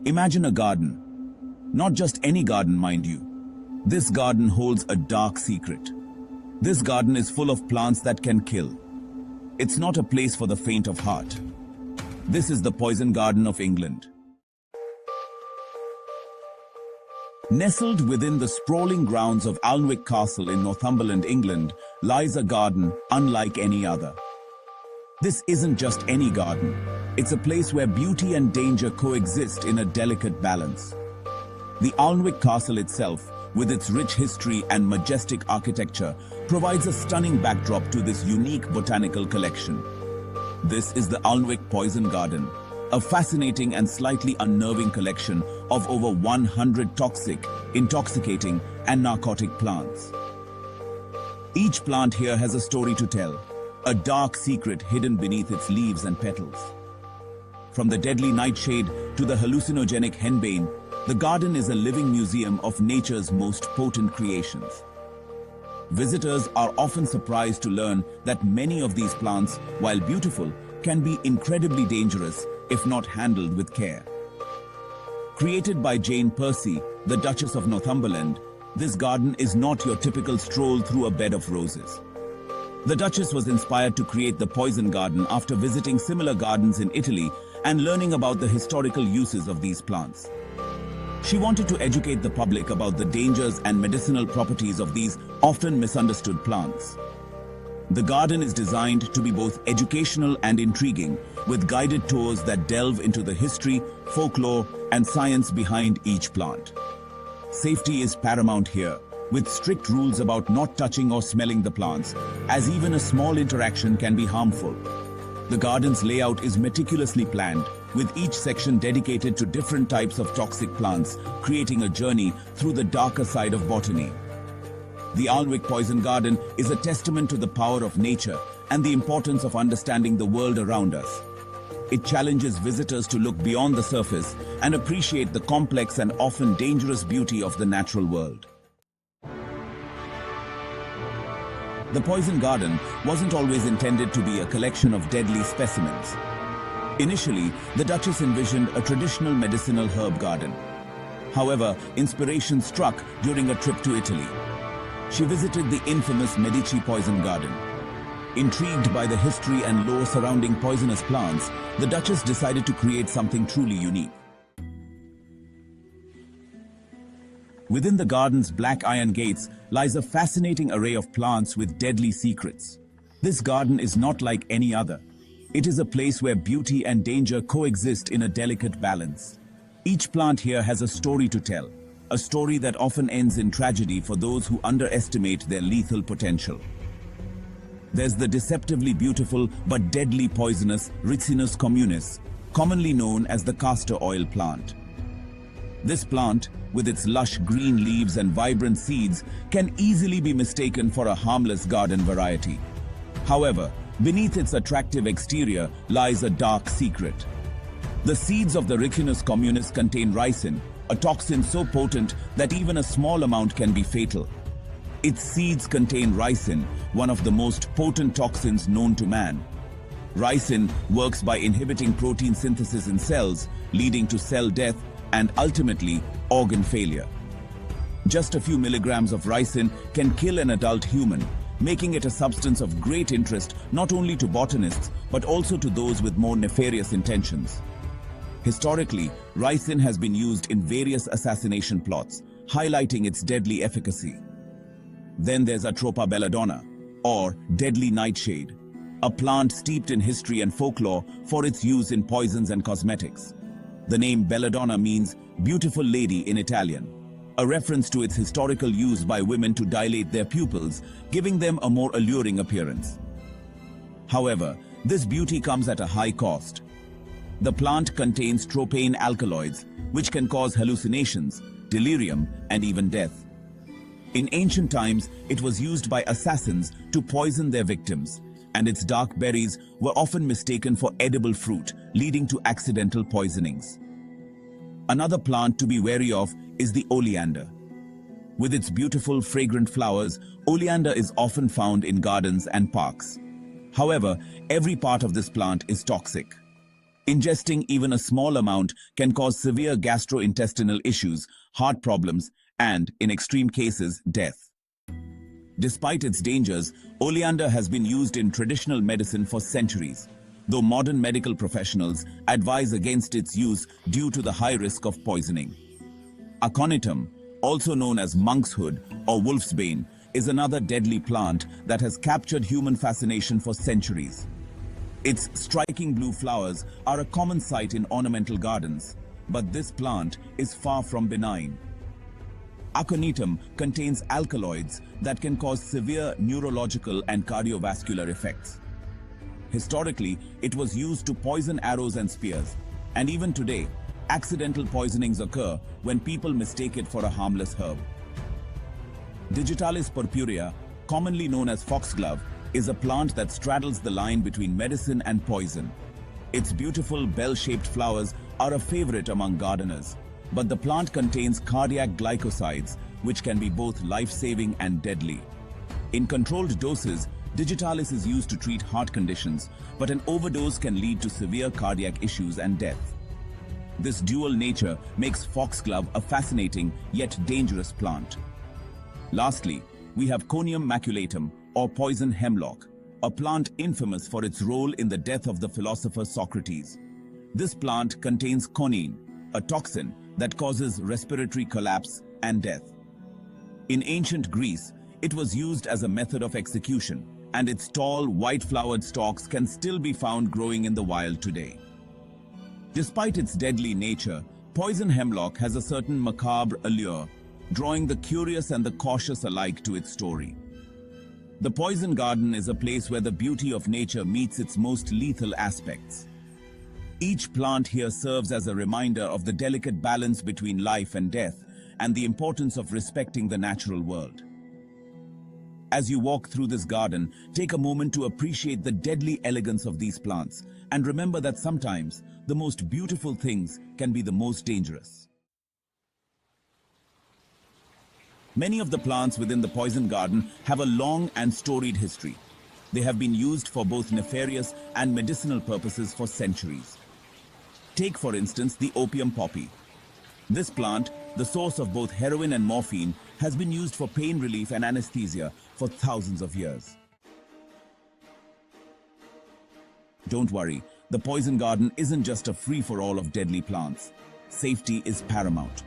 Imagine a garden. Not just any garden, mind you. This garden holds a dark secret. This garden is full of plants that can kill. It's not a place for the faint of heart. This is the poison garden of England. Nestled within the sprawling grounds of Alnwick Castle in Northumberland, England, lies a garden unlike any other. This isn't just any garden. It's a place where beauty and danger coexist in a delicate balance. The Alnwick Castle itself, with its rich history and majestic architecture, provides a stunning backdrop to this unique botanical collection. This is the Alnwick Poison Garden, a fascinating and slightly unnerving collection of over 100 toxic, intoxicating, and narcotic plants. Each plant here has a story to tell, a dark secret hidden beneath its leaves and petals. From the deadly nightshade to the hallucinogenic henbane, the garden is a living museum of nature's most potent creations. Visitors are often surprised to learn that many of these plants, while beautiful, can be incredibly dangerous if not handled with care. Created by Jane Percy, the Duchess of Northumberland, this garden is not your typical stroll through a bed of roses. The Duchess was inspired to create the Poison Garden after visiting similar gardens in Italy and learning about the historical uses of these plants. She wanted to educate the public about the dangers and medicinal properties of these often misunderstood plants. The garden is designed to be both educational and intriguing, with guided tours that delve into the history, folklore, and science behind each plant. Safety is paramount here, with strict rules about not touching or smelling the plants, as even a small interaction can be harmful. The garden's layout is meticulously planned, with each section dedicated to different types of toxic plants, creating a journey through the darker side of botany. The Alnwick Poison Garden is a testament to the power of nature and the importance of understanding the world around us. It challenges visitors to look beyond the surface and appreciate the complex and often dangerous beauty of the natural world. The Poison Garden wasn't always intended to be a collection of deadly specimens. Initially, the Duchess envisioned a traditional medicinal herb garden. However, inspiration struck during a trip to Italy. She visited the infamous Medici Poison Garden. Intrigued by the history and lore surrounding poisonous plants, the Duchess decided to create something truly unique. Within the garden's black iron gates lies a fascinating array of plants with deadly secrets. This garden is not like any other. It is a place where beauty and danger coexist in a delicate balance. Each plant here has a story to tell, a story that often ends in tragedy for those who underestimate their lethal potential. There's the deceptively beautiful but deadly poisonous Ricinus communis, commonly known as the castor oil plant. This plant, with its lush green leaves and vibrant seeds, can easily be mistaken for a harmless garden variety. However, beneath its attractive exterior lies a dark secret. The seeds of the Ricinus communis contain ricin, a toxin so potent that even a small amount can be fatal. Its seeds contain ricin, one of the most potent toxins known to man. Ricin works by inhibiting protein synthesis in cells, leading to cell death and ultimately organ failure. Just a few milligrams of ricin can kill an adult human, making it a substance of great interest not only to botanists but also to those with more nefarious intentions. Historically, ricin has been used in various assassination plots, highlighting its deadly efficacy. Then there's Atropa belladonna, or deadly nightshade, a plant steeped in history and folklore for its use in poisons and cosmetics. The name belladonna means beautiful lady in Italian, a reference to its historical use by women to dilate their pupils, giving them a more alluring appearance. However, this beauty comes at a high cost. The plant contains tropane alkaloids, which can cause hallucinations, delirium, and even death. In ancient times, it was used by assassins to poison their victims, and its dark berries were often mistaken for edible fruit, leading to accidental poisonings. Another plant to be wary of is the oleander. With its beautiful, fragrant flowers, oleander is often found in gardens and parks. However, every part of this plant is toxic. Ingesting even a small amount can cause severe gastrointestinal issues, heart problems, and, in extreme cases, death. Despite its dangers, oleander has been used in traditional medicine for centuries, though modern medical professionals advise against its use due to the high risk of poisoning. Aconitum, also known as monk's hood or wolf's bane, is another deadly plant that has captured human fascination for centuries. Its striking blue flowers are a common sight in ornamental gardens, but this plant is far from benign. Aconitum contains alkaloids that can cause severe neurological and cardiovascular effects. Historically, it was used to poison arrows and spears, and even today, accidental poisonings occur when people mistake it for a harmless herb. Digitalis purpurea, commonly known as foxglove, is a plant that straddles the line between medicine and poison. Its beautiful bell-shaped flowers are a favorite among gardeners, but the plant contains cardiac glycosides, which can be both life-saving and deadly. In controlled doses, digitalis is used to treat heart conditions, but an overdose can lead to severe cardiac issues and death. This dual nature makes foxglove a fascinating yet dangerous plant. Lastly, we have Conium maculatum, or poison hemlock, a plant infamous for its role in the death of the philosopher Socrates. This plant contains conine, a toxin that causes respiratory collapse and death. In ancient Greece, it was used as a method of execution, and its tall, white-flowered stalks can still be found growing in the wild today. Despite its deadly nature, poison hemlock has a certain macabre allure, drawing the curious and the cautious alike to its story. The poison garden is a place where the beauty of nature meets its most lethal aspects. Each plant here serves as a reminder of the delicate balance between life and death, and the importance of respecting the natural world. As you walk through this garden, take a moment to appreciate the deadly elegance of these plants, and remember that sometimes the most beautiful things can be the most dangerous. Many of the plants within the poison garden have a long and storied history. They have been used for both nefarious and medicinal purposes for centuries. Take, for instance, the opium poppy. This plant, the source of both heroin and morphine, has been used for pain relief and anesthesia for thousands of years. Don't worry, the poison garden isn't just a free-for-all of deadly plants. Safety is paramount.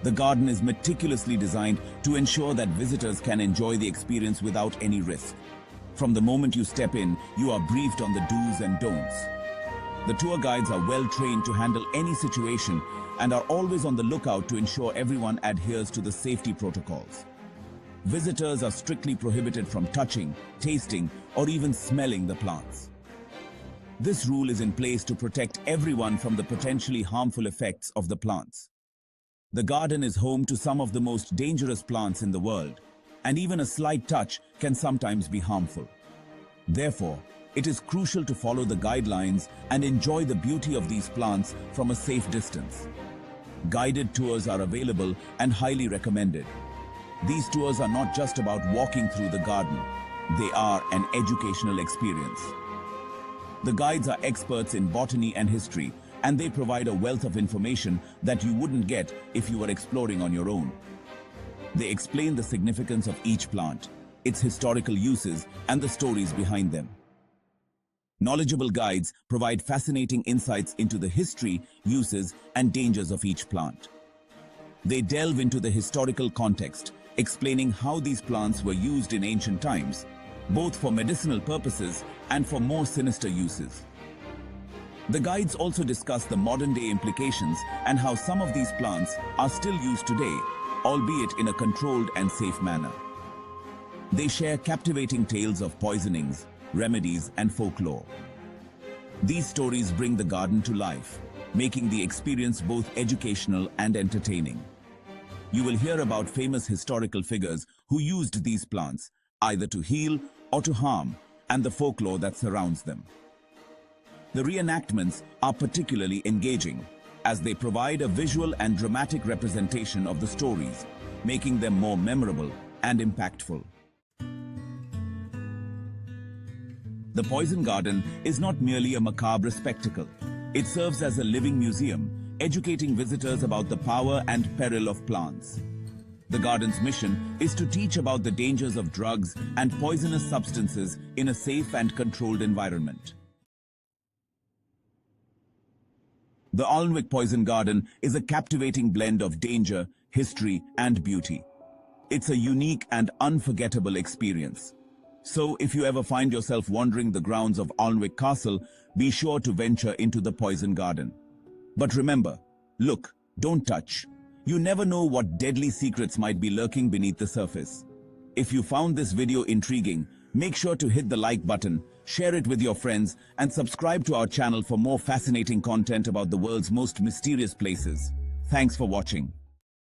The garden is meticulously designed to ensure that visitors can enjoy the experience without any risk. From the moment you step in, you are briefed on the do's and don'ts. The tour guides are well trained to handle any situation and are always on the lookout to ensure everyone adheres to the safety protocols. Visitors are strictly prohibited from touching, tasting, or even smelling the plants. This rule is in place to protect everyone from the potentially harmful effects of the plants. The garden is home to some of the most dangerous plants in the world, and even a slight touch can sometimes be harmful. Therefore, it is crucial to follow the guidelines and enjoy the beauty of these plants from a safe distance. Guided tours are available and highly recommended. These tours are not just about walking through the garden, they are an educational experience. The guides are experts in botany and history, and they provide a wealth of information that you wouldn't get if you were exploring on your own. They explain the significance of each plant, its historical uses, and the stories behind them. Knowledgeable guides provide fascinating insights into the history, uses, and dangers of each plant. They delve into the historical context, explaining how these plants were used in ancient times, both for medicinal purposes and for more sinister uses. The guides also discuss the modern-day implications and how some of these plants are still used today, albeit in a controlled and safe manner. They share captivating tales of poisonings, remedies, and folklore. These stories bring the garden to life, making the experience both educational and entertaining. You will hear about famous historical figures who used these plants, either to heal or to harm, and the folklore that surrounds them. The reenactments are particularly engaging, as they provide a visual and dramatic representation of the stories, making them more memorable and impactful. The Poison Garden is not merely a macabre spectacle. It serves as a living museum, educating visitors about the power and peril of plants. The garden's mission is to teach about the dangers of drugs and poisonous substances in a safe and controlled environment. The Alnwick Poison Garden is a captivating blend of danger, history, and beauty. It's a unique and unforgettable experience. So, if you ever find yourself wandering the grounds of Alnwick Castle, be sure to venture into the Poison Garden. But remember, look, don't touch. You never know what deadly secrets might be lurking beneath the surface. If you found this video intriguing, make sure to hit the like button, share it with your friends, and subscribe to our channel for more fascinating content about the world's most mysterious places. Thanks for watching.